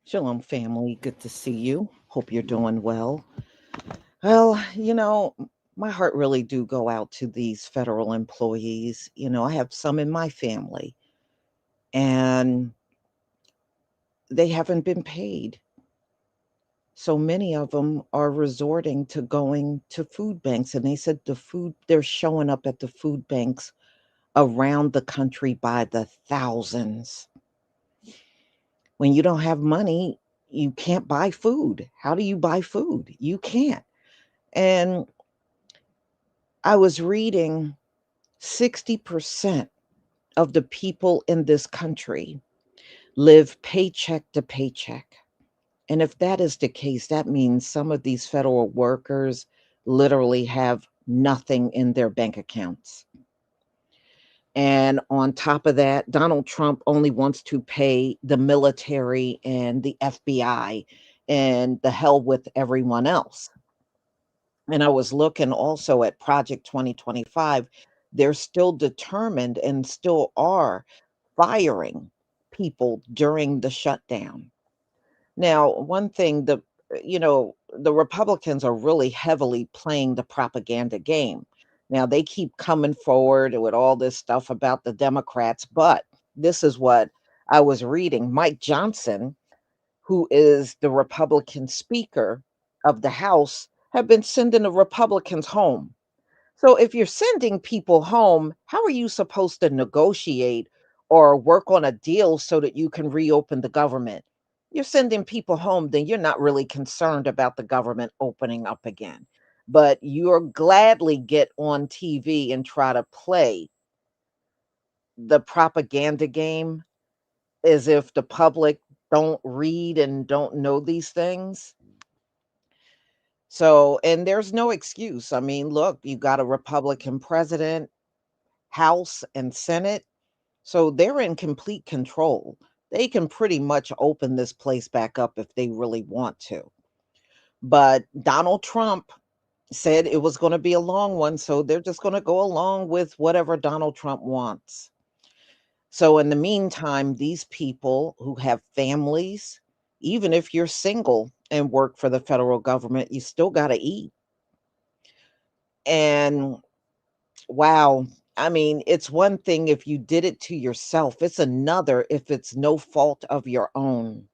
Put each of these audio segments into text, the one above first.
Shalom, family. Good to see you. Hope you're doing well. Well, my heart really do go out to these federal employees. I have some in my family, and they haven't been paid. So many of them are resorting to going to food banks, and they said they're showing up at the food banks around the country by the thousands. When you don't have money, you can't buy food. How do you buy food? You can't. And I was reading 60% of the people in this country live paycheck to paycheck. And if that is the case, that means some of these federal workers literally have nothing in their bank accounts. And on top of that, Donald Trump only wants to pay the military and the FBI and the hell with everyone else. And I was looking also at Project 2025. They're still determined and still are firing people during the shutdown. Now, one thing the Republicans are really heavily playing the propaganda game. Now, they keep coming forward with all this stuff about the Democrats, but this is what I was reading. Mike Johnson, who is the Republican Speaker of the House, have been sending the Republicans home. So if you're sending people home, how are you supposed to negotiate or work on a deal so that you can reopen the government? You're sending people home, then you're not really concerned about the government opening up again. But you'll gladly get on TV and try to play the propaganda game as if the public don't read and don't know these things. So, and there's no excuse. I mean, look, you got a Republican president, House, and Senate. So they're in complete control. They can pretty much open this place back up if they really want to. But Donald Trump said it was going to be a long one. So they're just going to go along with whatever Donald Trump wants. So, in the meantime, these people who have families, even if you're single and work for the federal government, you still got to eat. And wow, I mean, it's one thing if you did it to yourself, it's another if it's no fault of your own.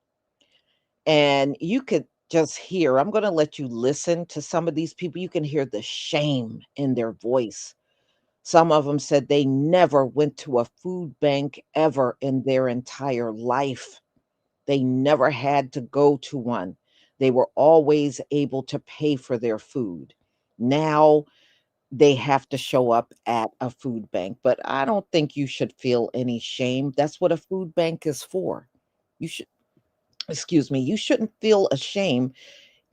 And you could just hear, I'm going to let you listen to some of these people. You can hear the shame in their voice. Some of them said they never went to a food bank ever in their entire life. They never had to go to one. They were always able to pay for their food. Now they have to show up at a food bank, but I don't think you should feel any shame. That's what a food bank is for. You should, excuse me, you shouldn't feel ashamed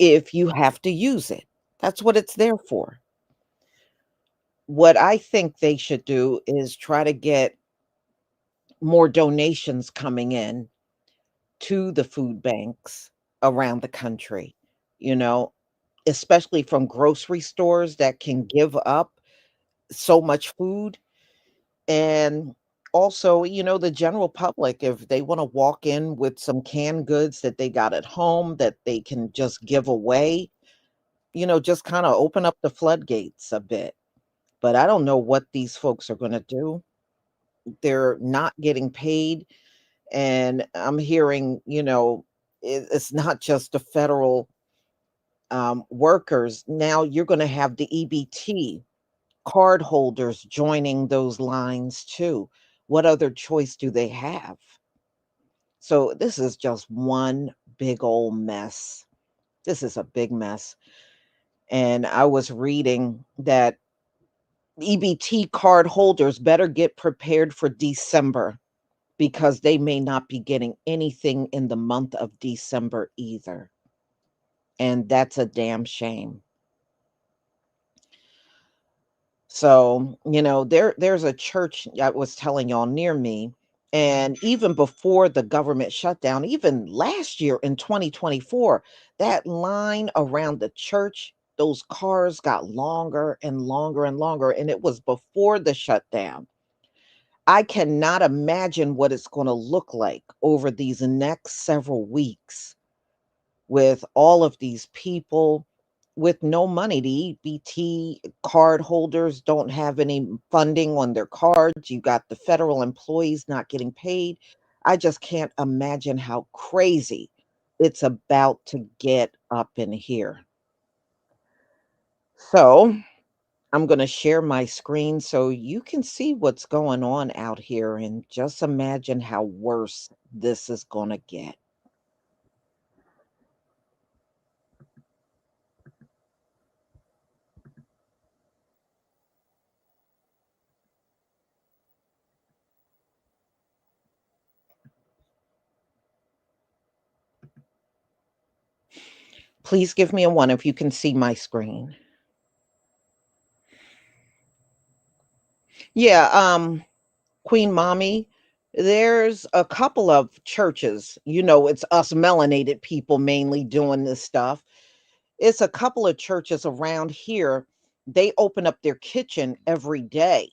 if you have to use it. That's what it's there for. What I think they should do is try to get more donations coming in to the food banks around the country, you know, especially from grocery stores that can give up so much food. And also, the general public, if they want to walk in with some canned goods that they got at home that they can just give away, just kind of open up the floodgates a bit. But I don't know what these folks are going to do. They're not getting paid. And I'm hearing, it's not just the federal workers. Now you're going to have the EBT card holders joining those lines too. What other choice do they have? So this is just one big old mess. This is a big mess. And I was reading that EBT card holders better get prepared for December because they may not be getting anything in the month of December either. And that's a damn shame. So, there's a church I was telling y'all near me. And even before the government shutdown, even last year in 2024, that line around the church, those cars got longer and longer and longer. And it was before the shutdown. I cannot imagine what it's going to look like over these next several weeks with all of these people with no money to eat. BT card holders don't have any funding on their cards. You got the federal employees not getting paid. I just can't imagine how crazy it's about to get up in here. So, I'm going to share my screen so you can see what's going on out here and just imagine how worse this is going to get. Please give me a one if you can see my screen. Yeah, Queen Mommy, there's a couple of churches, it's us melanated people mainly doing this stuff. It's a couple of churches around here. They open up their kitchen every day.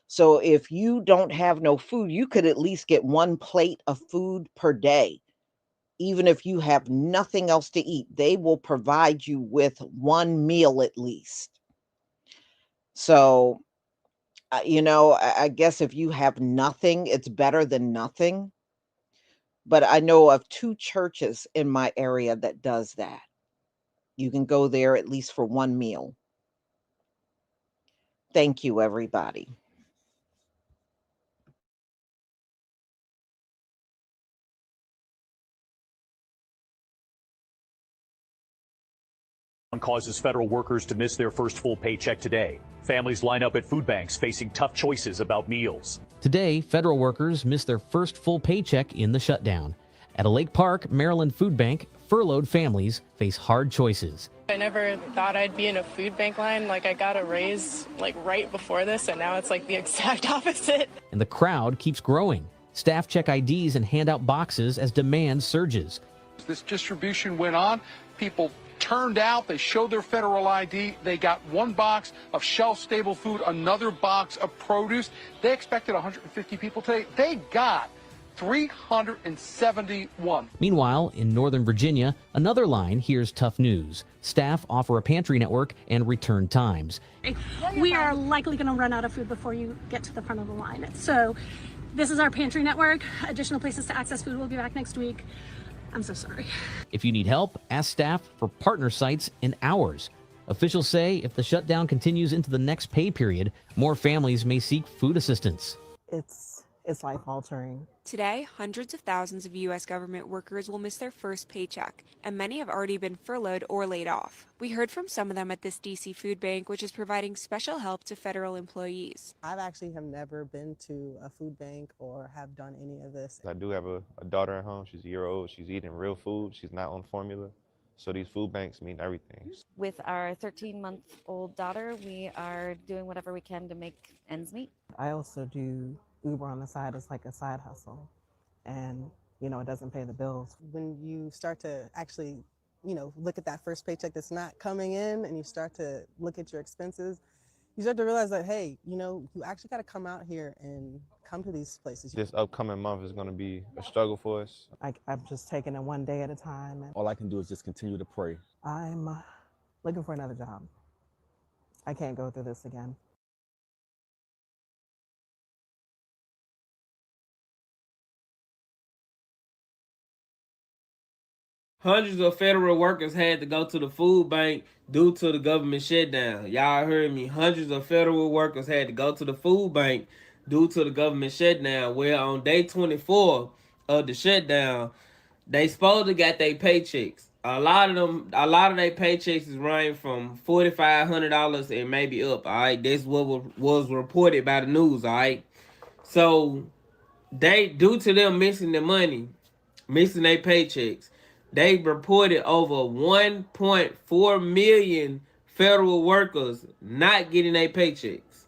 So if you don't have no food, you could at least get one plate of food per day. Even if you have nothing else to eat, they will provide you with one meal at least. So, I guess if you have nothing, it's better than nothing. But I know of two churches in my area that does that. You can go there at least for one meal. Thank you, everybody. Causes federal workers to miss their first full paycheck today. Families line up at food banks facing tough choices about meals. Today, federal workers miss their first full paycheck in the shutdown. At a Lake Park, Maryland food bank, furloughed families face hard choices. I never thought I'd be in a food bank line. I got a raise right before this, and now it's the exact opposite. And the crowd keeps growing. Staff check IDs and hand out boxes as demand surges. This distribution went on. People turned out, they showed their federal ID, they got one box of shelf-stable food, another box of produce. They expected 150 people today. They got 371. Meanwhile, in Northern Virginia, another line hears tough news. Staff offer a pantry network and return times. We are likely going to run out of food before you get to the front of the line. So this is our pantry network. Additional places to access food will be back next week. I'm so sorry. If you need help, ask staff for partner sites and hours. Officials say if the shutdown continues into the next pay period, more families may seek food assistance. It's life-altering. Today, hundreds of thousands of U.S. government workers will miss their first paycheck, and many have already been furloughed or laid off. We heard from some of them at this D.C. food bank, which is providing special help to federal employees. I've actually have never been to a food bank or have done any of this. I do have a daughter at home. She's a year old. She's eating real food. She's not on formula. So these food banks mean everything. With our 13-month-old daughter, we are doing whatever we can to make ends meet. I also do Uber on the side as a side hustle, and it doesn't pay the bills. When you start to actually look at that first paycheck that's not coming in, and you start to look at your expenses, you start to realize that, hey, you actually got to come out here and come to these places. This upcoming month is going to be a struggle for us. I'm just taking it one day at a time. All I can do is just continue to pray. I'm looking for another job. I can't go through this again. Hundreds of federal workers had to go to the food bank due to the government shutdown. Y'all heard me. Hundreds of federal workers had to go to the food bank due to the government shutdown. Well, on day 24 of the shutdown, they supposed to got their paychecks. A lot of their paychecks is running from $4,500 and maybe up. All right, that's what was reported by the news. All right, so they, due to them missing the money, missing their paychecks, they reported over 1.4 million federal workers not getting their paychecks.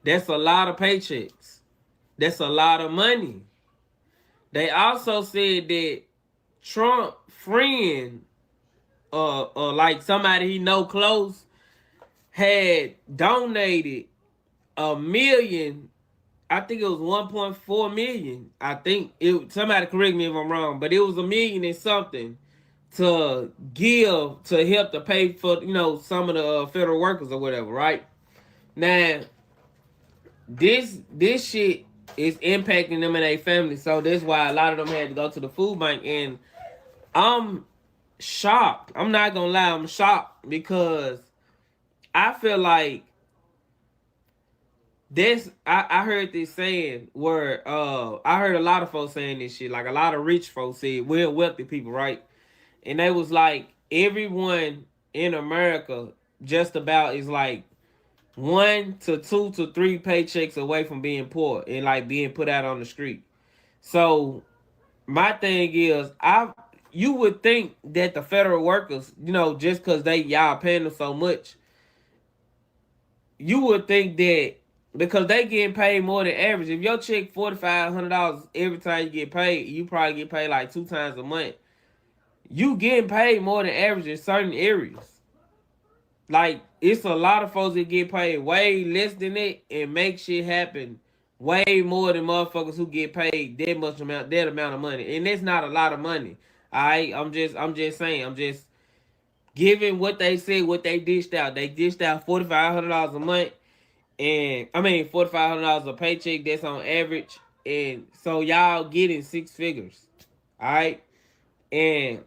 That's a lot of paychecks. That's a lot of money. They also said that Trump friend, like somebody he know close, had donated $1 million I think it was 1.4 million. I think it. Somebody correct me if I'm wrong, but it was a million and something to give to help to pay for some of the federal workers or whatever. Right now, this shit is impacting them and their family, so that's why a lot of them had to go to the food bank. And I'm shocked. I'm not gonna lie, I'm shocked because I feel like this. I heard this saying where I heard a lot of folks saying this shit. Like a lot of rich folks said, well, wealthy people, right? And they was like, everyone in America just about is like 1 to 2 to 3 paychecks away from being poor and like being put out on the street. So my thing is, you would think that the federal workers, just because y'all paying them so much, you would think that because they getting paid more than average. If your check $4,500 every time you get paid, you probably get paid like 2 times a month. You getting paid more than average in certain areas. Like, it's a lot of folks that get paid way less than it and make shit happen way more than motherfuckers who get paid that amount of money. And it's not a lot of money. Alright, I'm just saying, I'm just giving what they said, what they dished out. They dished out $4,500 a month, and I mean $4,500 a paycheck. That's on average, and so y'all getting 6 figures. Alright, and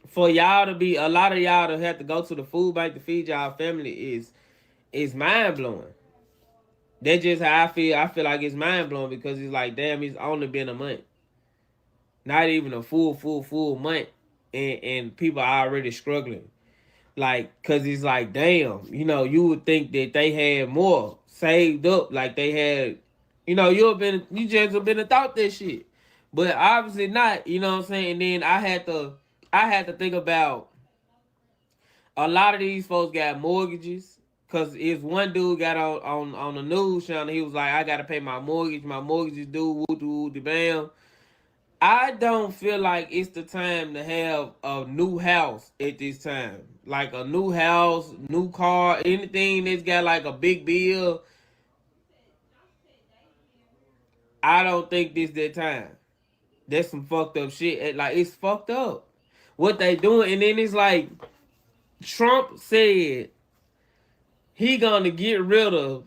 for y'all to be, a lot of y'all to have to go to the food bank to feed y'all family is mind blowing. That's just how I feel. I feel like it's mind blowing because it's like, damn, it's only been a month, not even a full month, and people are already struggling. Like, cause it's like, damn, you would think that they had more saved up, like they had, you just have been thought that shit, but obviously not. You know what I'm saying? And then I had to think about a lot of these folks got mortgages. Cause if one dude got on the news channel, he was like, I gotta pay my mortgage. My mortgage is due. Woo bam. I don't feel like it's the time to have a new house at this time. Like a new house, new car, anything that's got like a big bill. I don't think this that time. That's some fucked up shit. Like, it's fucked up what they doing. And then it's like, Trump said he gonna get rid of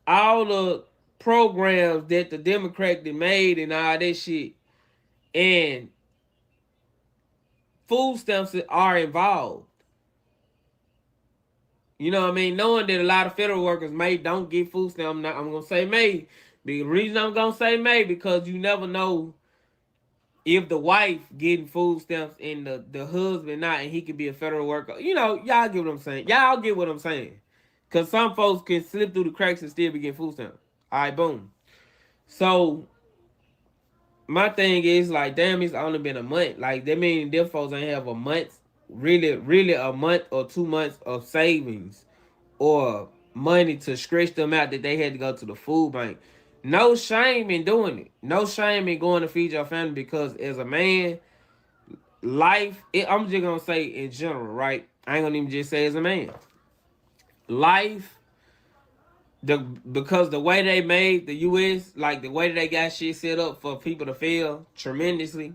all the programs that the Democrats made and all that shit. And food stamps are involved. You know what I mean? Knowing that a lot of federal workers don't get food stamps. I'm gonna say may. The reason I'm gonna say may because you never know if the wife getting food stamps and the husband not, and he could be a federal worker. Y'all get what I'm saying. Y'all get what I'm saying. Cause some folks can slip through the cracks and still be getting food stamps. All right, boom. So my thing is like, damn, it's only been a month. Like, that mean them folks ain't have a month, really a month or 2 months of savings or money to stretch them out that they had to go to the food bank. No shame in doing it. No shame in going to feed your family, because as a man, I'm just gonna say in general, right? I ain't gonna even just say as a man. Life, because the way they made the U.S., like the way that they got shit set up for people to fail tremendously,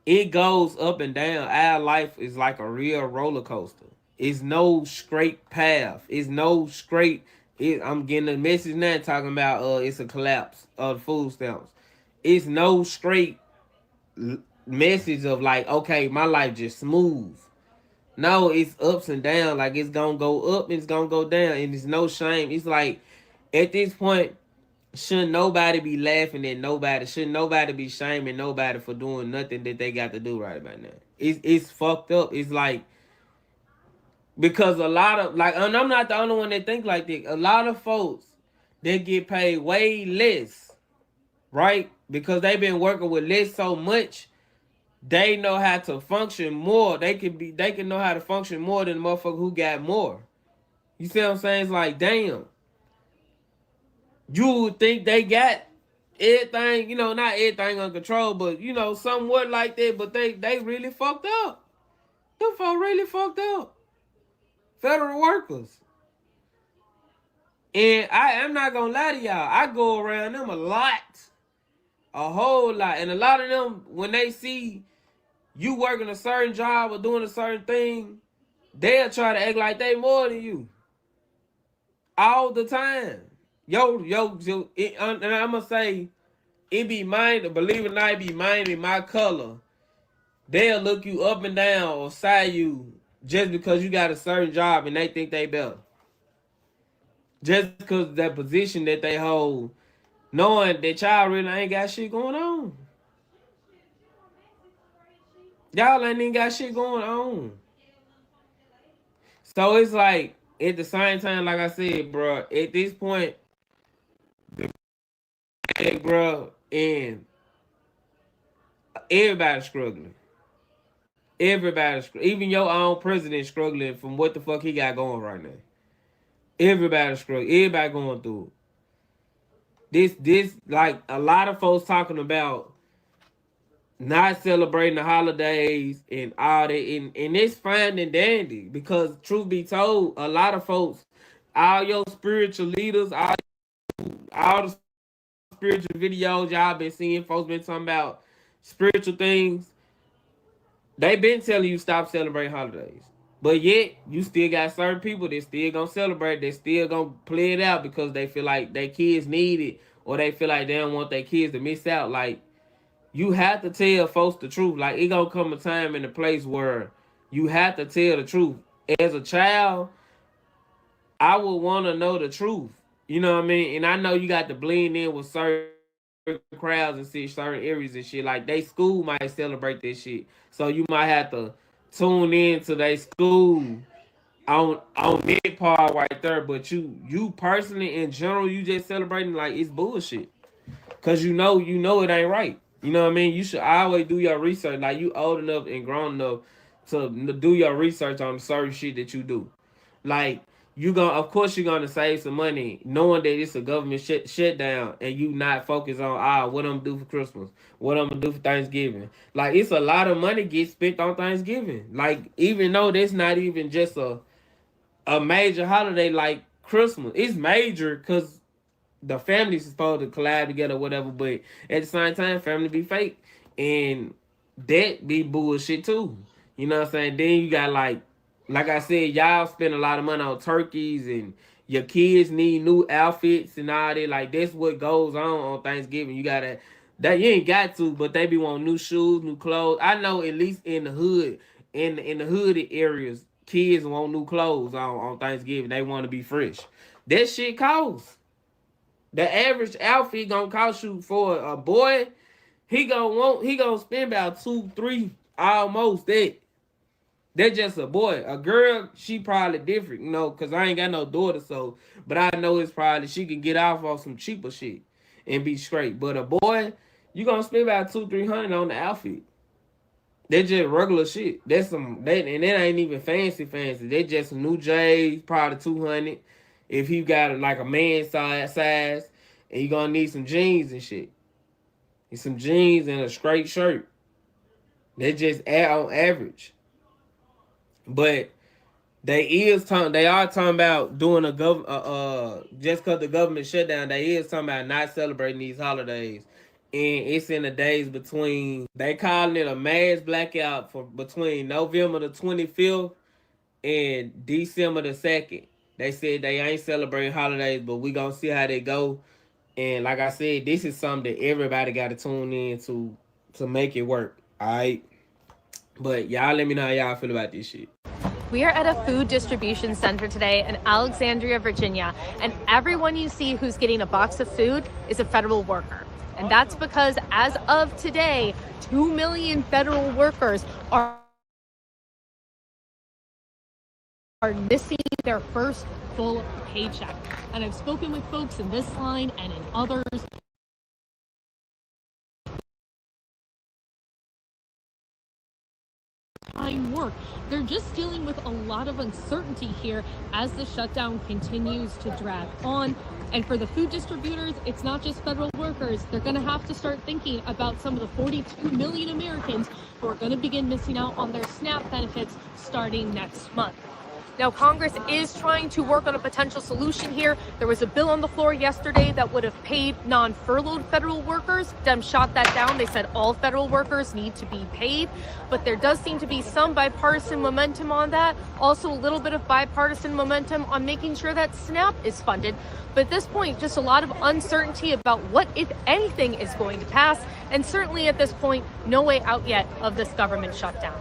it goes up and down. Our life is like a real roller coaster. It's no straight path. It's no straight. I'm getting a message now talking about it's a collapse of food stamps. It's no straight message of like, okay, my life just smooth. No, it's ups and downs. Like, it's gonna go up and it's gonna go down, and it's no shame. It's like, at this point, shouldn't nobody be laughing at nobody. Shouldn't nobody be shaming nobody for doing nothing that they got to do right about now. It's fucked up. It's like, because a lot of, like, and I'm not the only one that think like that. A lot of folks, they get paid way less, right? Because they've been working with less so much. They know how to function more. They can know how to function more than the motherfucker who got more. You see what I'm saying? It's like, damn. You would think they got everything, not everything under control, but somewhat like that, but they really fucked up. Them folks really fucked up. Federal workers. And I am not gonna lie to y'all, I go around them a whole lot. And a lot of them, when they see you working a certain job or doing a certain thing, they'll try to act like they more than you. All the time. And I'm gonna say, it be mine, believe it or not, it be mine in my color. They'll look you up and down or side you just because you got a certain job and they think they better. Just because of that position that they hold, knowing that y'all really ain't got shit going on. Y'all ain't even got shit going on. So it's like, at the same time, like I said, bro, at this point, bro, and everybody's struggling. Everybody's, even your own president struggling from what the fuck he got going right now. Everybody's struggling. Everybody going through it. This, like a lot of folks talking about not celebrating the holidays and all that, and it's fine and dandy, because truth be told, a lot of folks, all your spiritual leaders, all the spiritual videos y'all been seeing, folks been talking about spiritual things, they been telling you stop celebrating holidays. But yet, you still got certain people that still gonna celebrate, they still gonna play it out because they feel like their kids need it, or they feel like they don't want their kids to miss out. Like, you have to tell folks the truth. Like, it gonna come a time and a place where you have to tell the truth. As a child, I would want to know the truth. You know what I mean? And I know you got to blend in with certain crowds and see certain areas and shit. Like, they school might celebrate this shit, so you might have to tune in to their school on that part right there. But you personally, in general, you just celebrating like it's bullshit. Cause you know it ain't right. You know what I mean? You should always do your research. Like, you old enough and grown enough to do your research on certain shit that you do. Like, of course you're gonna save some money knowing that it's a government shutdown, and you not focus on what I'm gonna do for Christmas, what I'm gonna do for Thanksgiving. Like, it's a lot of money gets spent on Thanksgiving. Like, even though that's not even just a major holiday like Christmas, it's major because the family's supposed to collab together, whatever, but at the same time, family be fake, and that be bullshit too. You know what I'm saying? Then you got like I said, y'all spend a lot of money on turkeys, and your kids need new outfits and all that. Like, that's what goes on Thanksgiving. You gotta, that you ain't got to, but they be wanting new shoes, new clothes. I know at least in the hood, in the hooded areas, kids want new clothes on Thanksgiving. They want to be fresh. That shit costs. The average outfit gonna cost you, for a boy, he gonna spend about 2-3, almost that. That's just a boy. A girl, she probably different, you know, because I ain't got no daughter, so, but I know it's probably, she can get off on some cheaper shit and be straight. But a boy, you gonna spend about $200-300 on the outfit. That's just regular shit. And that ain't even fancy. They just some new J's, probably $200. If you got like a man size, and you gonna need some jeans and shit. And some jeans and a straight shirt. They just on average. But they are talking about doing just because the government shut down, they is talking about not celebrating these holidays. And it's in the days between, they calling it a mass blackout for between November the 25th and December the 2nd. They said they ain't celebrating holidays, but we gonna see how they go. And like I said, this is something that everybody got to tune in to make it work. All right. But y'all let me know how y'all feel about this shit. We are at a food distribution center today in Alexandria, Virginia, and everyone you see who's getting a box of food is a federal worker. And that's because as of today, 2 million federal workers are missing their first full paycheck. And I've spoken with folks in this line and in others. Work. They're just dealing with a lot of uncertainty here as the shutdown continues to drag on. And for the food distributors, it's not just federal workers. They're going to have to start thinking about some of the 42 million Americans who are going to begin missing out on their SNAP benefits starting next month. Now, Congress is trying to work on a potential solution here. There was a bill on the floor yesterday that would have paid non-furloughed federal workers. Dems shot that down. They said all federal workers need to be paid. But there does seem to be some bipartisan momentum on that. Also, a little bit of bipartisan momentum on making sure that SNAP is funded. But at this point, just a lot of uncertainty about what, if anything, is going to pass. And certainly at this point, no way out yet of this government shutdown.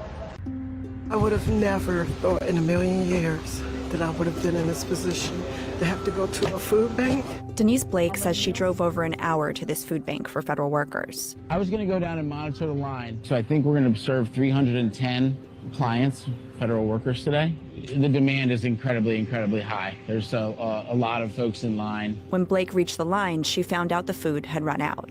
I would have never thought in a million years that I would have been in this position to have to go to a food bank. Denise Blake says she drove over an hour to this food bank for federal workers. I was going to go down and monitor the line. So I think we're going to serve 310 clients, federal workers today. The demand is incredibly high. There's a lot of folks in line. When Blake reached the line, she found out the food had run out.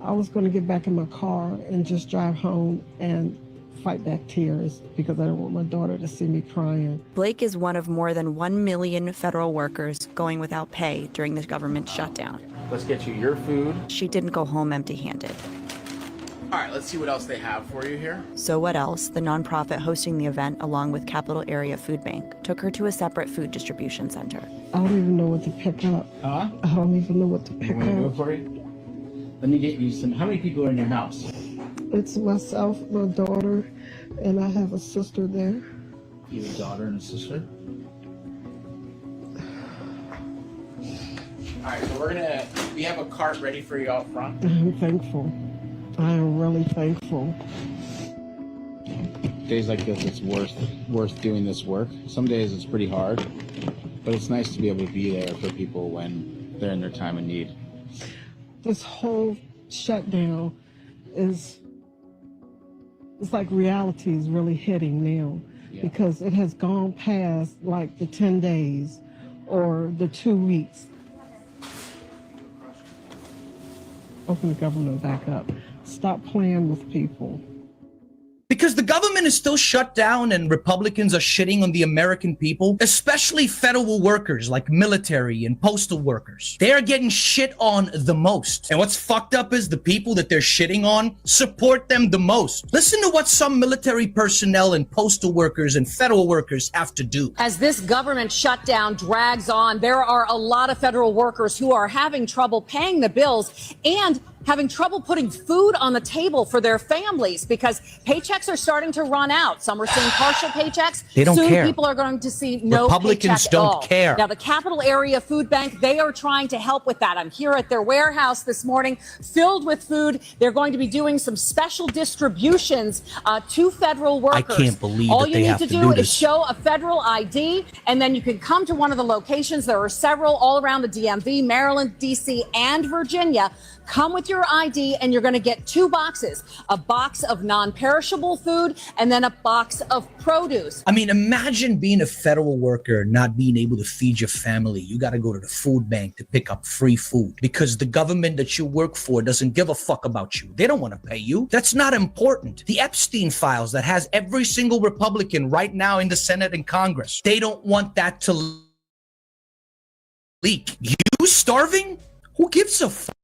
I was going to get back in my car and just drive home and fight back tears because I don't want my daughter to see me crying. Blake is one of more than 1 million federal workers going without pay during the government shutdown. Let's get you your food. She didn't go home empty-handed. All right, let's see what else they have for you here. So What Else, the nonprofit hosting the event along with Capital Area Food Bank, took her to a separate food distribution center. I don't even know what to pick up. I don't even know what to pick Want me to up. go for you? Let me get you some. How many people are in your house? It's myself, my daughter, and I have a sister there. You have a daughter and a sister? All right, so we have a cart ready for you out front. I'm thankful. I am really thankful. Days like this, it's worth doing this work. Some days it's pretty hard, but it's nice to be able to be there for people when they're in their time of need. This whole shutdown it's like reality is really hitting now because it has gone past like the 10 days or the 2 weeks. Open the government back up. Stop playing with people. Because the government is still shut down and Republicans are shitting on the American people, especially federal workers like military and postal workers. They are getting shit on the most. And what's fucked up is the people that they're shitting on support them the most. Listen to what some military personnel and postal workers and federal workers have to do. As this government shutdown drags on, there are a lot of federal workers who are having trouble paying the bills and having trouble putting food on the table for their families because paychecks are starting to run out. Some are seeing partial paychecks. They don't Soon care. People are going to see no Republicans paycheck don't at all. care. Now, the Capital Area Food Bank, they are trying to help with that. I'm here at their warehouse this morning, filled with food. They're going to be doing some special distributions to federal workers. I can't believe all that you they need have to to do do is this. show a federal ID, and then you can come to one of the locations. There are several all around the DMV, Maryland, D.C., and Virginia. Come with your ID, and you're going to get 2 boxes, a box of non-perishable food and then a box of produce. I mean, imagine being a federal worker, not being able to feed your family. You got to go to the food bank to pick up free food because the government that you work for doesn't give a fuck about you. They don't want to pay you. That's not important. The Epstein files that has every single Republican right now in the Senate and Congress, they don't want that to leak. You starving? Who gives a fuck?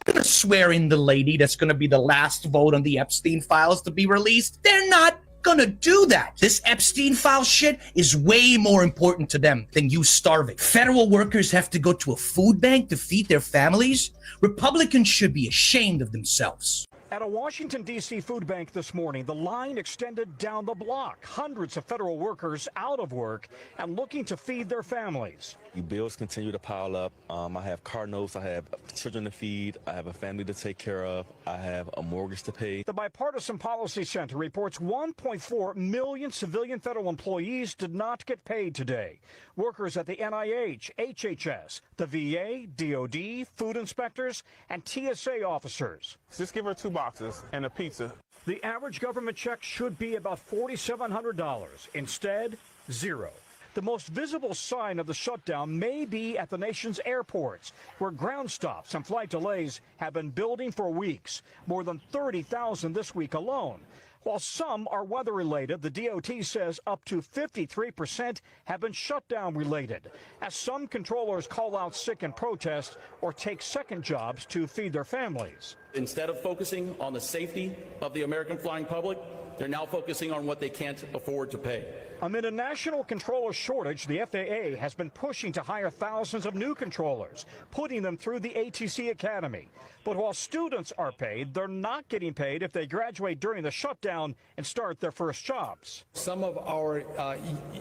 Gonna swear in the lady that's gonna be the last vote on the Epstein files to be released. They're not gonna do that. This Epstein file shit is way more important to them than you starving. Federal workers have to go to a food bank to feed their families. Republicans should be ashamed of themselves. At a Washington, D.C. food bank this morning, the line extended down the block. Hundreds of federal workers out of work and looking to feed their families. Bills continue to pile up. I have car notes. I have children to feed. I have a family to take care of. I have a mortgage to pay. The Bipartisan Policy Center reports 1.4 million civilian federal employees did not get paid today. Workers at the NIH, HHS, the VA, DOD, food inspectors, and TSA officers. Just give her 2 boxes and a pizza. The average government check should be about $4,700. Instead, zero. The most visible sign of the shutdown may be at the nation's airports, where ground stops and flight delays have been building for weeks, more than 30,000 this week alone. While some are weather-related, the DOT says up to 53% have been shutdown-related, as some controllers call out sick and protest or take second jobs to feed their families. Instead of focusing on the safety of the American flying public, They're now focusing on what they can't afford to pay. Amid a national controller shortage, the FAA has been pushing to hire thousands of new controllers, putting them through the ATC Academy. But while students are paid, they're not getting paid if they graduate during the shutdown and start their first jobs. Some of our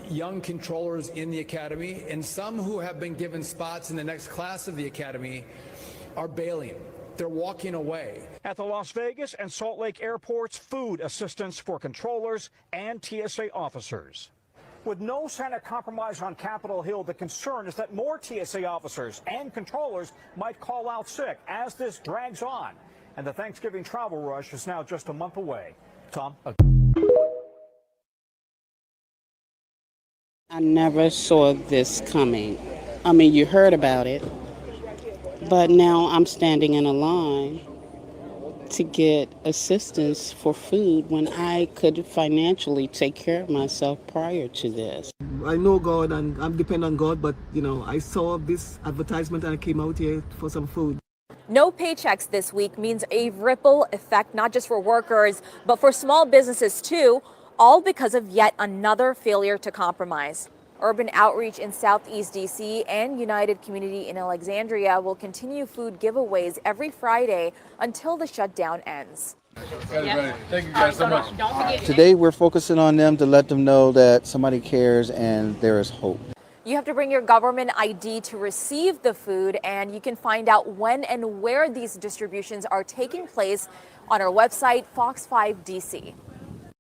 young controllers in the academy and some who have been given spots in the next class of the academy are bailing. They're walking away. At the Las Vegas and Salt Lake airports, food assistance for controllers and TSA officers. With no sign of compromise on Capitol Hill, the concern is that more TSA officers and controllers might call out sick as this drags on. And the Thanksgiving travel rush is now just a month away. Tom? I never saw this coming. I mean, you heard about it, but now I'm standing in a line to get assistance for food when I could financially take care of myself prior to this. I know God and I'm dependent on God, but I saw this advertisement and I came out here for some food. No paychecks this week means a ripple effect, not just for workers, but for small businesses too, all because of yet another failure to compromise. Urban Outreach in Southeast D.C. and United Community in Alexandria will continue food giveaways every Friday until the shutdown ends. Thank you guys so much. Today we're focusing on them to let them know that somebody cares and there is hope. You have to bring your government ID to receive the food, and you can find out when and where these distributions are taking place on our website, Fox 5 DC.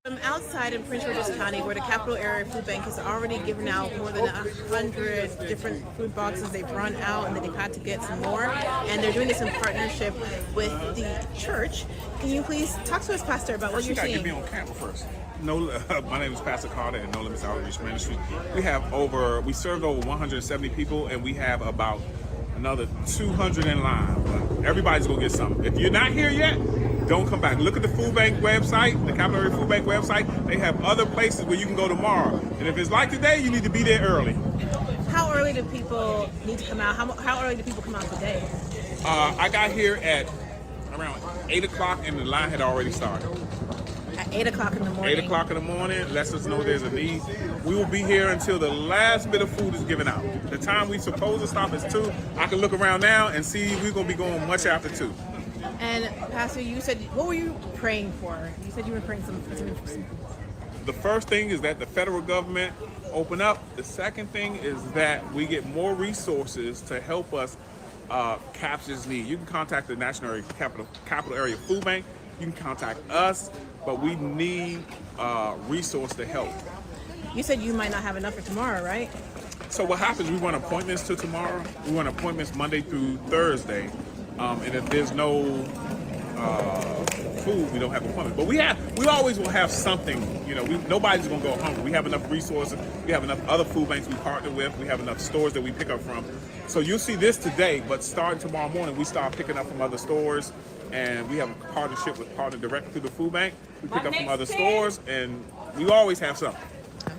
I'm outside in Prince George's County, where the Capital Area Food Bank has already given out more than 100 different food boxes. They've run out and then they've had to get some more. And they're doing this in partnership with the church. Can you please talk to us, Pastor, about what you're seeing? You got to get me on camera first. My name is Pastor Carter at No Limits Outreach Ministry. We served over 170 people, and we have about another 200 in line. But everybody's going to get something. If you're not here yet, don't come back. Look at the food bank website, the Capital Area Food Bank website. They have other places where you can go tomorrow. And if it's like today, you need to be there early. How early do people need to come out? How early do people come out today? I got here at around 8 o'clock and the line had already started. At 8 o'clock in the morning? 8 o'clock in the morning lets us know there's a need. We will be here until the last bit of food is given out. The time we supposed to stop is 2. I can look around now and see we're going to be going much after 2. And Pastor, you said, what were you praying for? You said you were praying some. The first thing is that the federal government open up. The second thing is that we get more resources to help us capture this need. You can contact the National Capital Area Food Bank. You can contact us, but we need resource to help. You said you might not have enough for tomorrow, right? So what happens, we run appointments to tomorrow. We run appointments Monday through Thursday. And if there's no food, we don't have appointments. But we always will have something. Nobody's gonna go hungry. We have enough resources. We have enough other food banks we partner with. We have enough stores that we pick up from. So you'll see this today, but starting tomorrow morning, we start picking up from other stores, and we have a partnership with Partner Direct through the food bank. We pick up from other stores, and we always have something.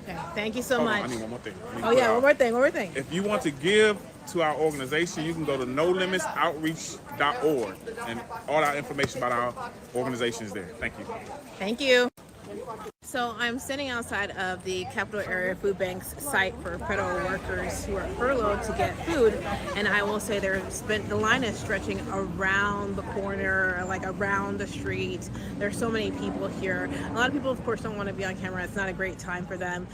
Okay, thank you so much. I need one more thing. One more thing. If you want to give to our organization, you can go to nolimitsoutreach.org, and all our information about our organization is there. Thank you. Thank you. So I'm sitting outside of the Capital Area Food Bank's site for federal workers who are furloughed to get food, and I will say the line is stretching around the corner, like around the street. There's so many people here. A lot of people, of course, don't want to be on camera. It's not a great time for them.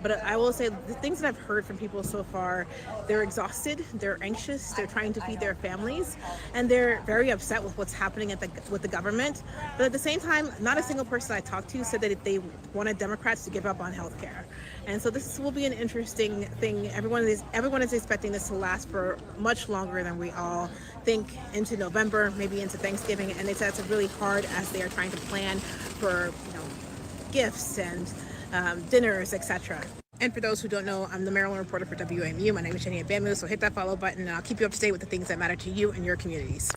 But I will say the things that I've heard from people so far, they're exhausted, they're anxious, they're trying to feed their families, and they're very upset with what's happening with the government. But at the same time, not a single person I talked to said that they wanted Democrats to give up on health care. And so this will be an interesting thing. Everyone is expecting this to last for much longer than we all think, into November, maybe into Thanksgiving. And they said it's really hard as they are trying to plan for gifts and dinners, etc. And for those who don't know, I'm the Maryland reporter for WMU. My name is Shania Bamu, so hit that follow button and I'll keep you up to date with the things that matter to you and your communities.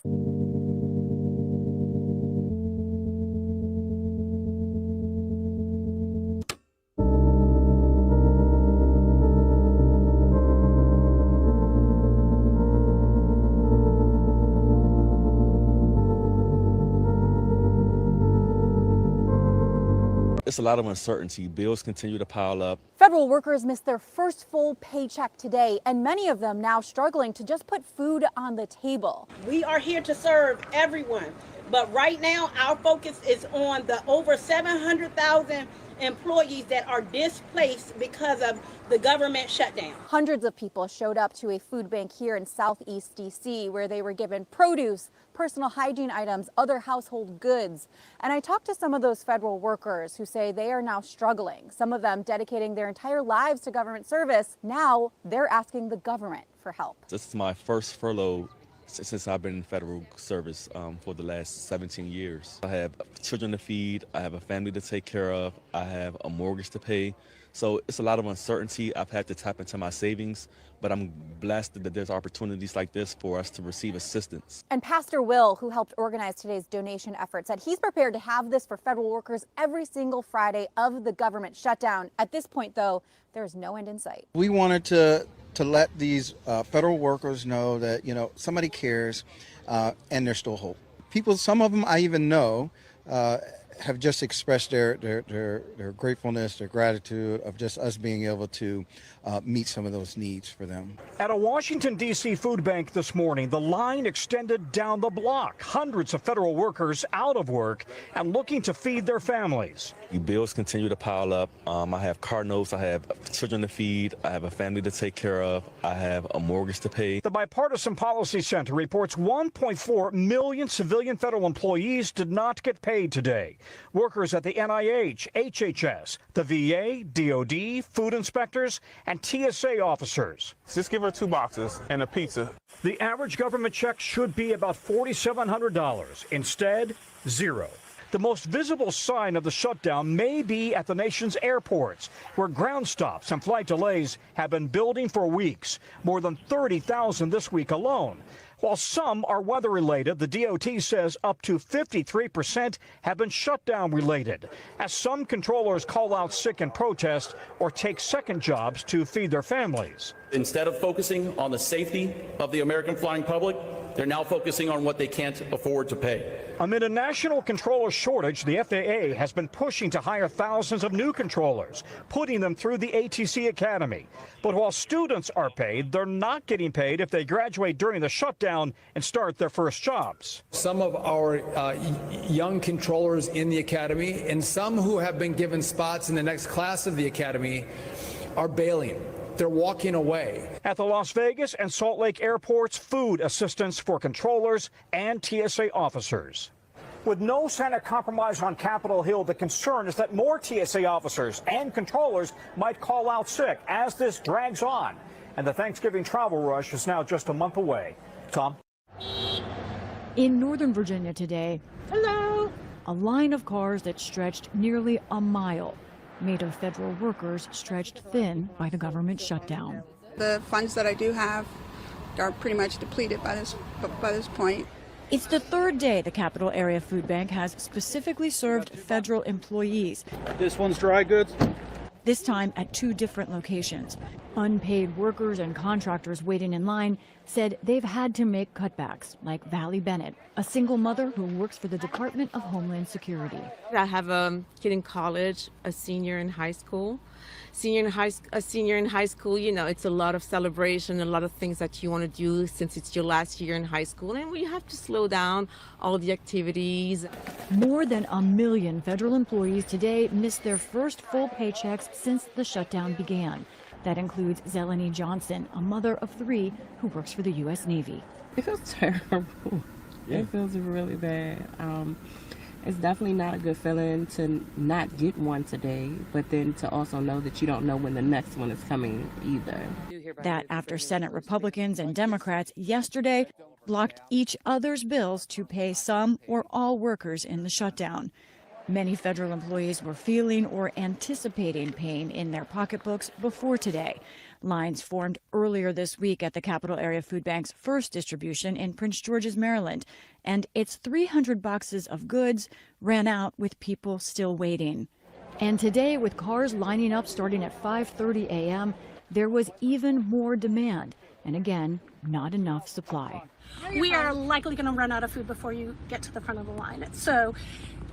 It's a lot of uncertainty. Bills continue to pile up. Federal workers missed their first full paycheck today, and many of them now struggling to just put food on the table. We are here to serve everyone, but right now our focus is on the over 700,000 employees that are displaced because of the government shutdown. Hundreds of people showed up to a food bank here in Southeast D.C. where they were given produce, personal hygiene items, other household goods. And I talked to some of those federal workers who say they are now struggling, some of them dedicating their entire lives to government service. Now they're asking the government for help. This is my first furlough since I've been in federal service for the last 17 years. I have children to feed, I have a family to take care of, I have a mortgage to pay. So it's a lot of uncertainty. I've had to tap into my savings, but I'm blessed that there's opportunities like this for us to receive assistance. And Pastor Will, who helped organize today's donation effort, said he's prepared to have this for federal workers every single Friday of the government shutdown. At this point, though, there's no end in sight. We wanted to let these federal workers know that, you know, somebody cares and there's still hope. People, some of them I even know, have just expressed their gratefulness, their gratitude of just us being able to meet some of those needs for them. At a Washington, D.C. food bank this morning, the line extended down the block. Hundreds of federal workers out of work and looking to feed their families. Bills continue to pile up. I have car notes, I have children to feed, I have a family to take care of, I have a mortgage to pay. The Bipartisan Policy Center reports 1.4 million civilian federal employees did not get paid today. Workers at the NIH, HHS, the VA, DOD, food inspectors, and TSA officers. Just give her 2 boxes and a pizza. The average government check should be about $4,700. Instead, zero. The most visible sign of the shutdown may be at the nation's airports, where ground stops and flight delays have been building for weeks, more than 30,000 this week alone. While some are weather-related, the DOT says up to 53% have been shutdown-related, as some controllers call out sick in protest or take second jobs to feed their families. Instead of focusing on the safety of the American flying public, they're now focusing on what they can't afford to pay. Amid a national controller shortage, the FAA has been pushing to hire thousands of new controllers, putting them through the ATC Academy. But while students are paid, they're not getting paid if they graduate during the shutdown and start their first jobs. Some of our young controllers in the academy and some who have been given spots in the next class of the academy are bailing. They're walking away. At the Las Vegas and Salt Lake airports, food assistance for controllers and TSA officers. With no Senate compromise on Capitol Hill, the concern is that more TSA officers and controllers might call out sick as this drags on. And the Thanksgiving travel rush is now just a month away. Tom? In Northern Virginia today, Hello. a line of cars that stretched nearly a mile, made of federal workers stretched thin by the government shutdown. The funds that I do have are pretty much depleted by this point. It's the third day the Capital Area Food Bank has specifically served federal employees. This one's dry goods. This time at 2 different locations. Unpaid workers and contractors waiting in line said they've had to make cutbacks, like Valley Bennett, a single mother who works for the Department of Homeland Security. I have a kid in college, a senior in high school. A senior in high school, you know, it's a lot of celebration, a lot of things that you want to do since it's your last year in high school, and we have to slow down all the activities. More than 1 million federal employees today missed their first full paychecks since the shutdown began. That includes Zeleny Johnson, a mother of 3 who works for the U.S. Navy. It feels terrible. Yeah. It feels really bad. It's definitely not a good feeling to not get one today, but then to also know that you don't know when the next one is coming either. That after Senate Republicans and Democrats yesterday blocked each other's bills to pay some or all workers in the shutdown. Many federal employees were feeling or anticipating pain in their pocketbooks before today. Lines formed earlier this week at the Capital Area Food Bank's first distribution in Prince George's, Maryland, and its 300 boxes of goods ran out with people still waiting. And today, with cars lining up starting at 5:30 a.m., there was even more demand, and again, not enough supply. We are likely going to run out of food before you get to the front of the line. So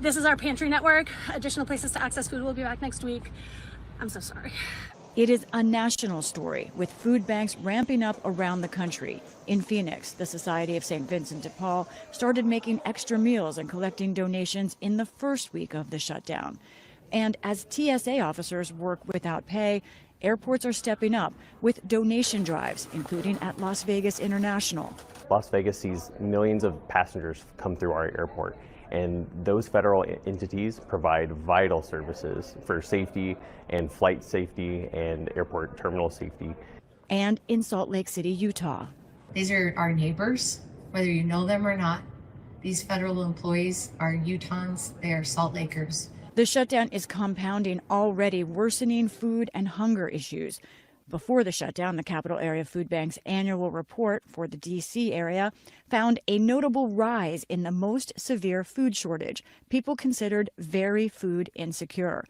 This is our pantry network. Additional places to access food will be back next week. I'm so sorry. It is a national story, with food banks ramping up around the country. In Phoenix, the Society of St. Vincent de Paul started making extra meals and collecting donations in the first week of the shutdown. And as TSA officers work without pay, airports are stepping up with donation drives, including at Las Vegas International. Las Vegas sees millions of passengers come through our airport, and those federal entities provide vital services for safety and flight safety and airport terminal safety. And in Salt Lake City, Utah. These are our neighbors, whether you know them or not. These federal employees are Utahns, they are Salt Lakers. The shutdown is compounding already worsening food and hunger issues. Before the shutdown, the Capital Area Food Bank's annual report for the D.C. area found a notable rise in the most severe food shortage, people considered very food insecure.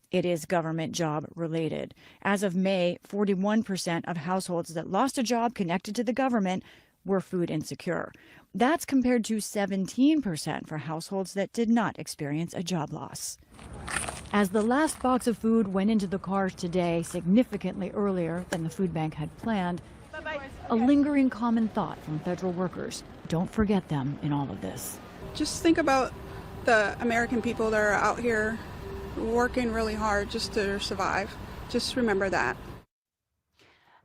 It is government job related. As of May, 41% of households that lost a job connected to the government were food insecure. That's compared to 17% for households that did not experience a job loss. As the last box of food went into the cars today, significantly earlier than the food bank had planned, a lingering common thought from federal workers: don't forget them in all of this. Just think about the American people that are out here working really hard just to survive. Just remember that.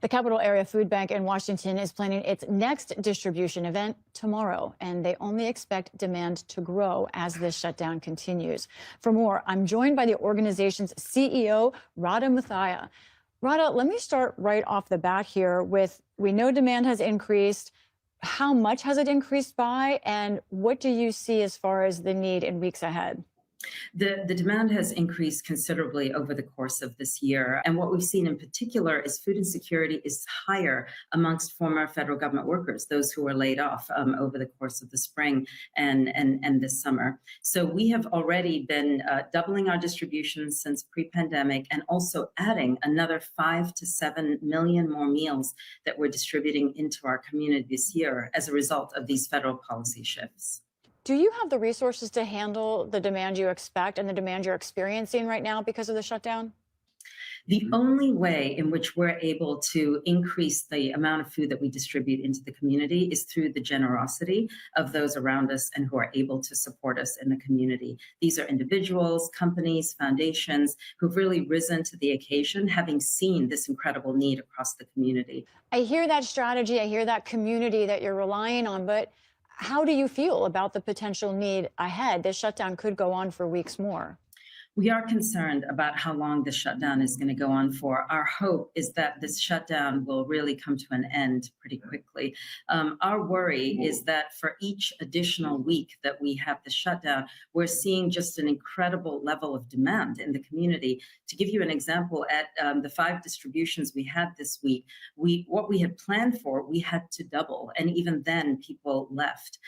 The Capital Area Food Bank in Washington is planning its next distribution event tomorrow, and they only expect demand to grow as this shutdown continues. For more, I'm joined by the organization's CEO, Radha Muthaya. Radha, let me start right off the bat here with, we know demand has increased. How much has it increased by, and what do you see as far as the need in weeks ahead? The demand has increased considerably over the course of this year. And what we've seen in particular is food insecurity is higher amongst former federal government workers, those who were laid off over the course of the spring and this summer. So we have already been doubling our distributions since pre-pandemic, and also adding another 5 to 7 million more meals that we're distributing into our community this year as a result of these federal policy shifts. Do you have the resources to handle the demand you expect and the demand you're experiencing right now because of the shutdown? The only way in which we're able to increase the amount of food that we distribute into the community is through the generosity of those around us and who are able to support us in the community. These are individuals, companies, foundations who've really risen to the occasion, having seen this incredible need across the community. I hear that strategy, I hear that community that you're relying on, but how do you feel about the potential need ahead? This shutdown could go on for weeks more. We are concerned about how long this shutdown is going to go on for. Our hope is that this shutdown will really come to an end pretty quickly. Our worry is that for each additional week that we have the shutdown, we're seeing just an incredible level of demand in the community. To give you an example, at the 5 distributions we had this week, what we had planned for, we had to double. And even then, people left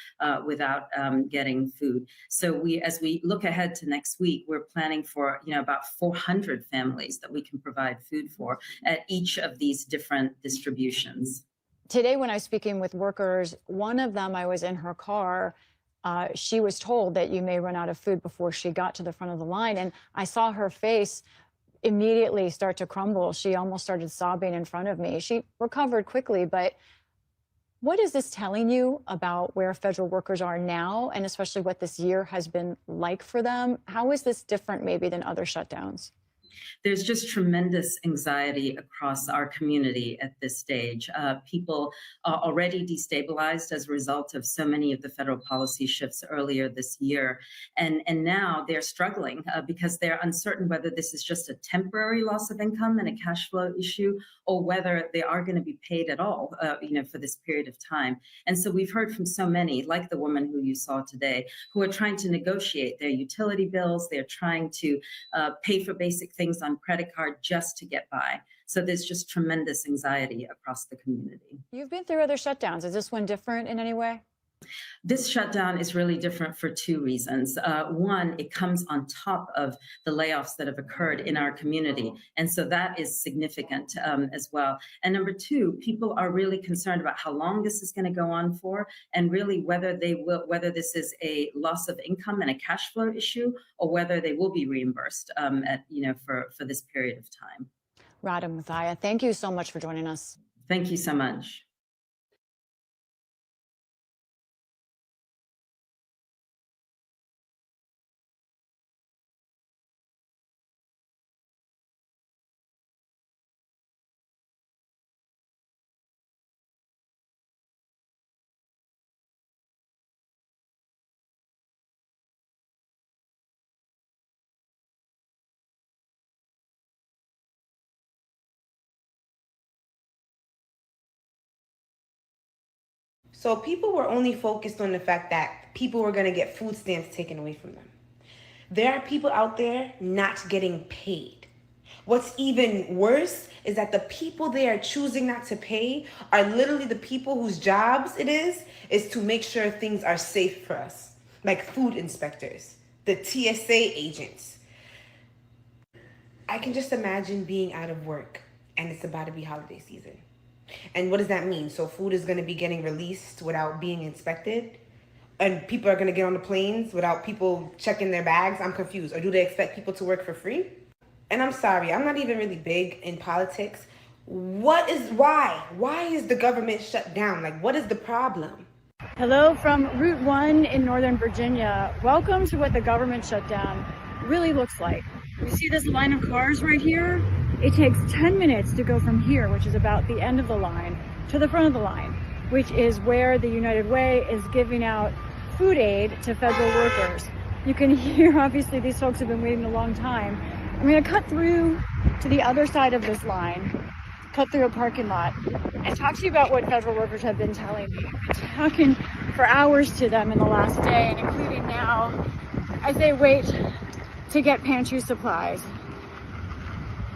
without getting food. So as we look ahead to next week, we're planning for about 400 families that we can provide food for at each of these different distributions. Today, when I was speaking with workers, one of them, I was in her car. She was told that you may run out of food before she got to the front of the line. And I saw her face immediately start to crumble. She almost started sobbing in front of me. She recovered quickly, but what is this telling you about where federal workers are now, and especially what this year has been like for them? How is this different maybe than other shutdowns? There's just tremendous anxiety across our community at this stage. People are already destabilized as a result of so many of the federal policy shifts earlier this year. And now they're struggling because they're uncertain whether this is just a temporary loss of income and a cash flow issue, or whether they are going to be paid at all, for this period of time. And so we've heard from so many, like the woman who you saw today, who are trying to negotiate their utility bills. They're trying to pay for basic things on credit card just to get by. So there's just tremendous anxiety across the community. You've been through other shutdowns. Is this one different in any way? This shutdown is really different for two reasons. One, it comes on top of the layoffs that have occurred in our community. And so that is significant as well. And number two, people are really concerned about how long this is going to go on for, and really whether this is a loss of income and a cash flow issue, or whether they will be reimbursed for this period of time. Rada Mathia, thank you so much for joining us. Thank you so much. So people were only focused on the fact that people were going to get food stamps taken away from them. There are people out there not getting paid. What's even worse is that the people they are choosing not to pay are literally the people whose jobs it is to make sure things are safe for us, like food inspectors, the TSA agents. I can just imagine being out of work and it's about to be holiday season. And what does that mean? So food is going to be getting released without being inspected? And people are going to get on the planes without people checking their bags? I'm confused. Or do they expect people to work for free? And I'm sorry, I'm not even really big in politics. Why is the government shut down? Like, what is the problem? Hello from Route 1 in Northern Virginia. Welcome to what the government shutdown really looks like. You see this line of cars right here? It takes 10 minutes to go from here, which is about the end of the line, to the front of the line, which is where the United Way is giving out food aid to federal workers. You can hear, obviously, these folks have been waiting a long time. I'm going to cut through to the other side of this line, cut through a parking lot, and talk to you about what federal workers have been telling me. I've been talking for hours to them in the last day, and including now, as they wait to get pantry supplies.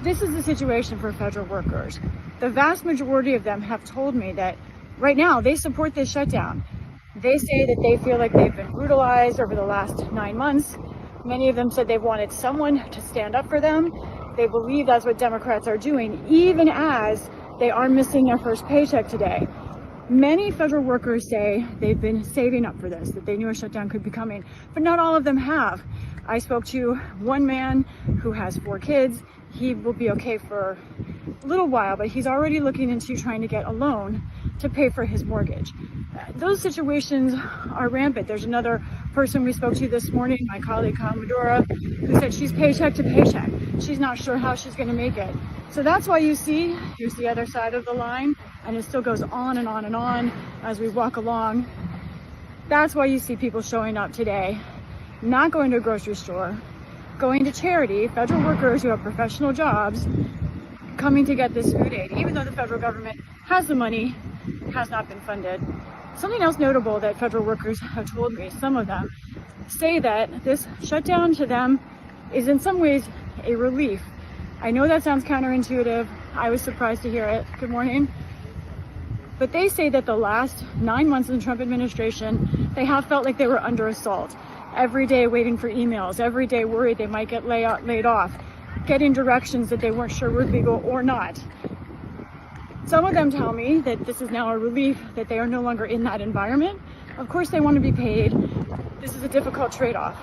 This is the situation for federal workers. The vast majority of them have told me that right now they support this shutdown. They say that they feel like they've been brutalized over the last 9 months. Many of them said they wanted someone to stand up for them. They believe that's what Democrats are doing, even as they are missing their first paycheck today. Many federal workers say they've been saving up for this, that they knew a shutdown could be coming, but not all of them have. I spoke to one man who has 4 kids. He will be okay for a little while, but he's already looking into trying to get a loan to pay for his mortgage. Those situations are rampant. There's another person we spoke to this morning, my colleague Commodora, who said she's paycheck to paycheck. She's not sure how she's going to make it. So that's why you see, here's the other side of the line, and it still goes on and on and on as we walk along. That's why you see people showing up today, not going to a grocery store, going to charity, federal workers who have professional jobs, coming to get this food aid, even though the federal government has the money, has not been funded. Something else notable that federal workers have told me, some of them, say that this shutdown to them is in some ways a relief. I know that sounds counterintuitive. I was surprised to hear it. Good morning. But they say that the last 9 months in the Trump administration, they have felt like they were under assault. Every day waiting for emails, every day worried they might get laid off, getting directions that they weren't sure were legal or not. Some of them tell me that this is now a relief, that they are no longer in that environment. Of course they want to be paid. This is a difficult trade-off.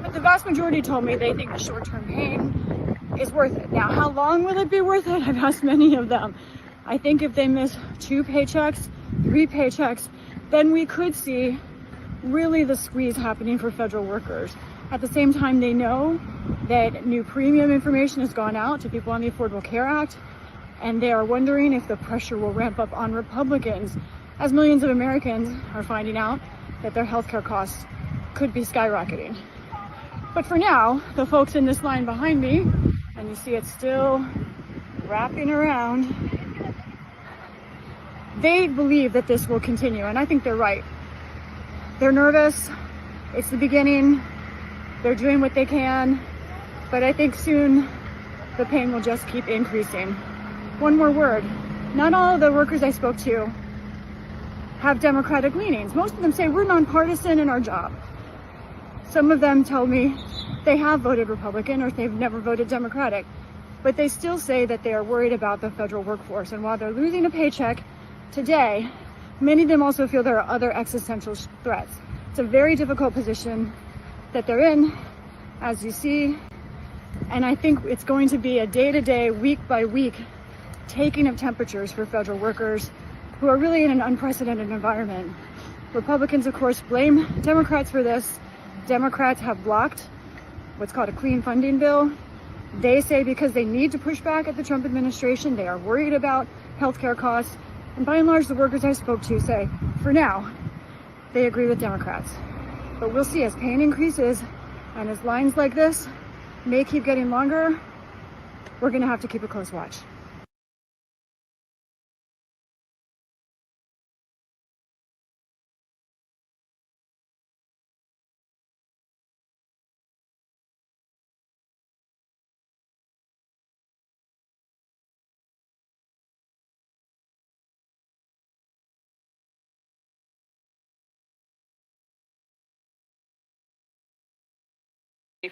But the vast majority told me they think the short-term pain is worth it. Now, how long will it be worth it? I've asked many of them. I think if they miss 2 paychecks, 3 paychecks, then we could see really the squeeze happening for federal workers. At the same time, they know that new premium information has gone out to people on the Affordable Care Act, and they are wondering if the pressure will ramp up on Republicans as millions of Americans are finding out that their healthcare costs could be skyrocketing. But for now, the folks in this line behind me, and you see it still wrapping around, they believe that this will continue, and I think they're right. They're nervous. It's the beginning. They're doing what they can, but I think soon the pain will just keep increasing. One more word. Not all of the workers I spoke to have Democratic leanings. Most of them say we're nonpartisan in our job. Some of them tell me they have voted Republican or they've never voted Democratic, but they still say that they are worried about the federal workforce. And while they're losing a paycheck today, many of them also feel there are other existential threats. It's a very difficult position that they're in, as you see, and I think it's going to be a day-to-day, week-by-week taking of temperatures for federal workers who are really in an unprecedented environment. Republicans, of course, blame Democrats for this. Democrats have blocked what's called a clean funding bill. They say because they need to push back at the Trump administration, they are worried about healthcare costs. And by and large, the workers I spoke to say, for now, they agree with Democrats. But we'll see as pain increases and as lines like this may keep getting longer, we're going to have to keep a close watch.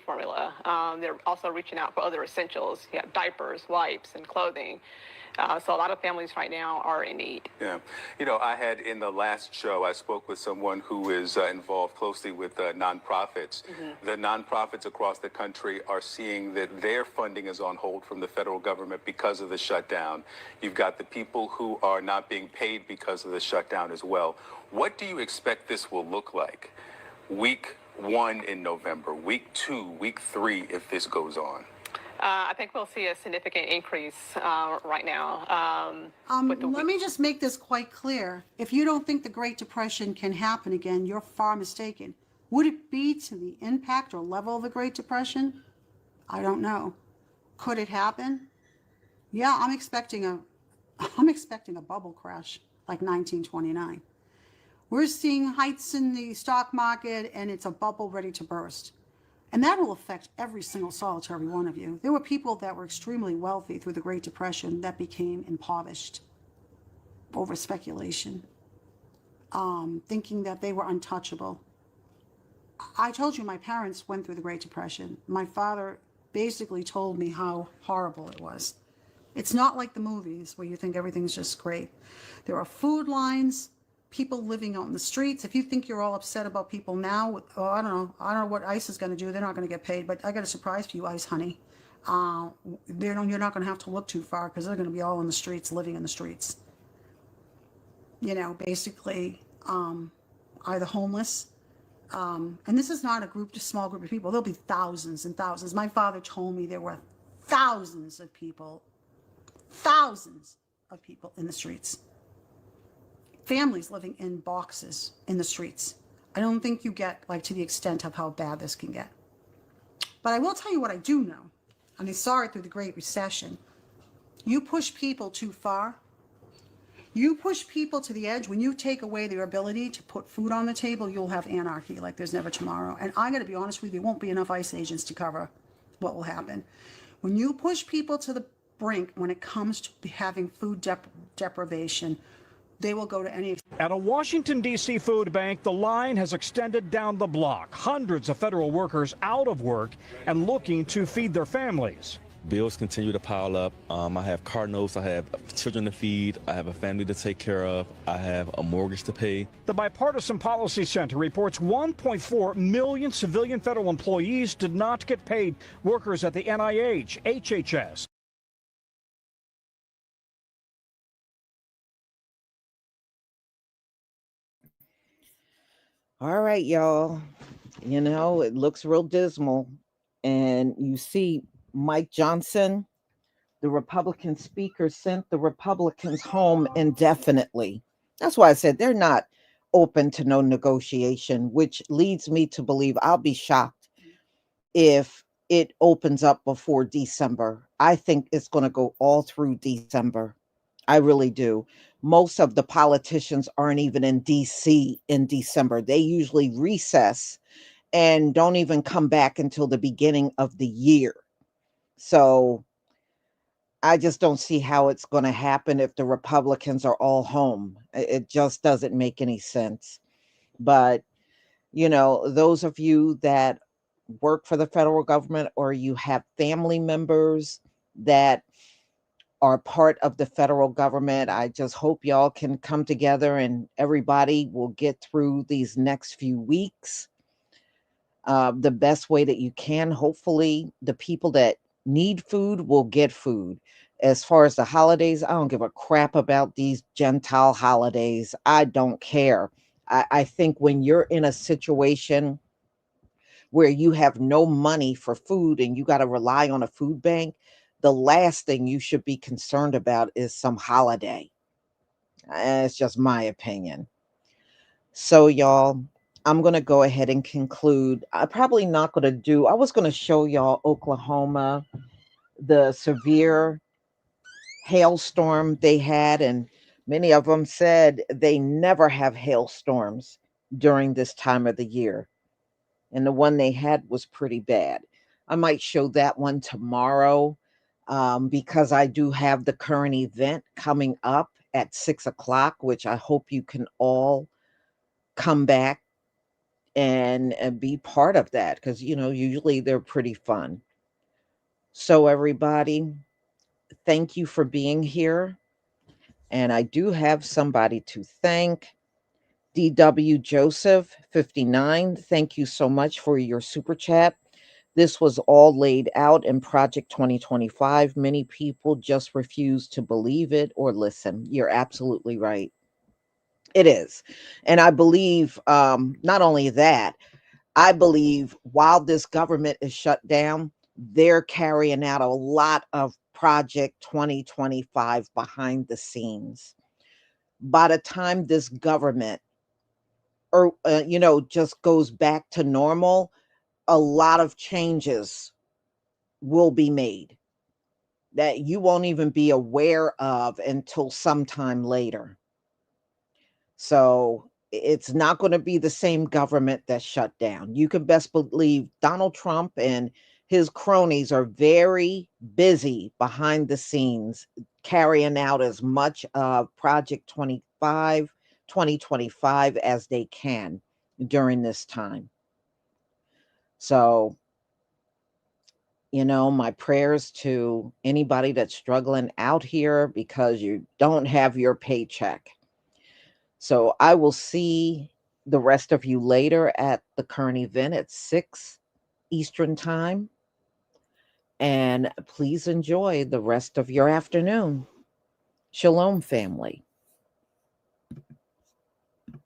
Formula. They're also reaching out for other essentials. You have diapers, wipes, and clothing. So a lot of families right now are in need. Yeah. You know, I had in the last show, I spoke with someone who is involved closely with nonprofits. Mm-hmm. The nonprofits across the country are seeing that their funding is on hold from the federal government because of the shutdown. You've got the people who are not being paid because of the shutdown as well. What do you expect this will look like? Week 1 in November, week 2, week 3, if this goes on? I think we'll see a significant increase right now. Let me just make this quite clear. If you don't think the Great Depression can happen again, you're far mistaken. Would it be to the impact or level of the Great Depression? I don't know. Could it happen? Yeah, I'm expecting a bubble crash like 1929. We're seeing heights in the stock market, and it's a bubble ready to burst. And that will affect every single solitary one of you. There were people that were extremely wealthy through the Great Depression that became impoverished over speculation, thinking that they were untouchable. I told you my parents went through the Great Depression. My father basically told me how horrible it was. It's not like the movies where you think everything's just great. There are food lines, people living out in the streets. If you think you're all upset about people now, I don't know what ICE is going to do. They're not going to get paid, but I got a surprise for you, ICE, honey. You're not going to have to look too far because they're going to be all in the streets, living in the streets. You know, basically, either homeless. And this is not a small group of people. There'll be thousands and thousands. My father told me there were thousands of people in the streets. Families living in boxes in the streets. I don't think you get to the extent of how bad this can get. But I will tell you what I do know, and I saw it through the Great Recession. You push people too far. You push people to the edge. When you take away their ability to put food on the table, you'll have anarchy like there's never tomorrow. And I got to be honest with you, there won't be enough ICE agents to cover what will happen. When you push people to the brink when it comes to having food deprivation, they will go to any. At a Washington, D.C. food bank, the line has extended down the block. Hundreds of federal workers out of work and looking to feed their families. Bills continue to pile up. I have car notes, I have children to feed, I have a family to take care of, I have a mortgage to pay. The Bipartisan Policy Center reports 1.4 million civilian federal employees did not get paid. Workers at the NIH, HHS, All right, y'all. You know, it looks real dismal. And you see Mike Johnson, the Republican speaker, sent the Republicans home indefinitely. That's why I said they're not open to no negotiation, which leads me to believe I'll be shocked if it opens up before December. I think it's going to go all through December. I really do. Most of the politicians aren't even in D.C. in December. They usually recess and don't even come back until the beginning of the year. So I just don't see how it's going to happen if the Republicans are all home. It just doesn't make any sense. But, those of you that work for the federal government or you have family members that are part of the federal government, I just hope y'all can come together and everybody will get through these next few weeks the best way that you can. Hopefully, the people that need food will get food. As far as the holidays, I don't give a crap about these Gentile holidays. I don't care. I think when you're in a situation where you have no money for food and you got to rely on a food bank, the last thing you should be concerned about is some holiday. It's just my opinion. So, y'all, I'm going to go ahead and conclude. I'm probably not going to do, I was going to show y'all Oklahoma, the severe hailstorm they had, and many of them said they never have hailstorms during this time of the year. And the one they had was pretty bad. I might show that one tomorrow because I do have the current event coming up at 6 o'clock, which I hope you can all come back and be part of that because, usually they're pretty fun. So, everybody, thank you for being here. And I do have somebody to thank. DW Joseph 59, thank you so much for your super chat. This was all laid out in Project 2025. Many people just refuse to believe it or listen. You're absolutely right. It is. And I believe not only that, I believe while this government is shut down, they're carrying out a lot of Project 2025 behind the scenes. By the time this government just goes back to normal, a lot of changes will be made that you won't even be aware of until sometime later. So it's not going to be the same government that shut down. You can best believe Donald Trump and his cronies are very busy behind the scenes carrying out as much of Project 2025 as they can during this time. So, my prayers to anybody that's struggling out here because you don't have your paycheck. So I will see the rest of you later at the current event at 6 Eastern time. And please enjoy the rest of your afternoon. Shalom, family.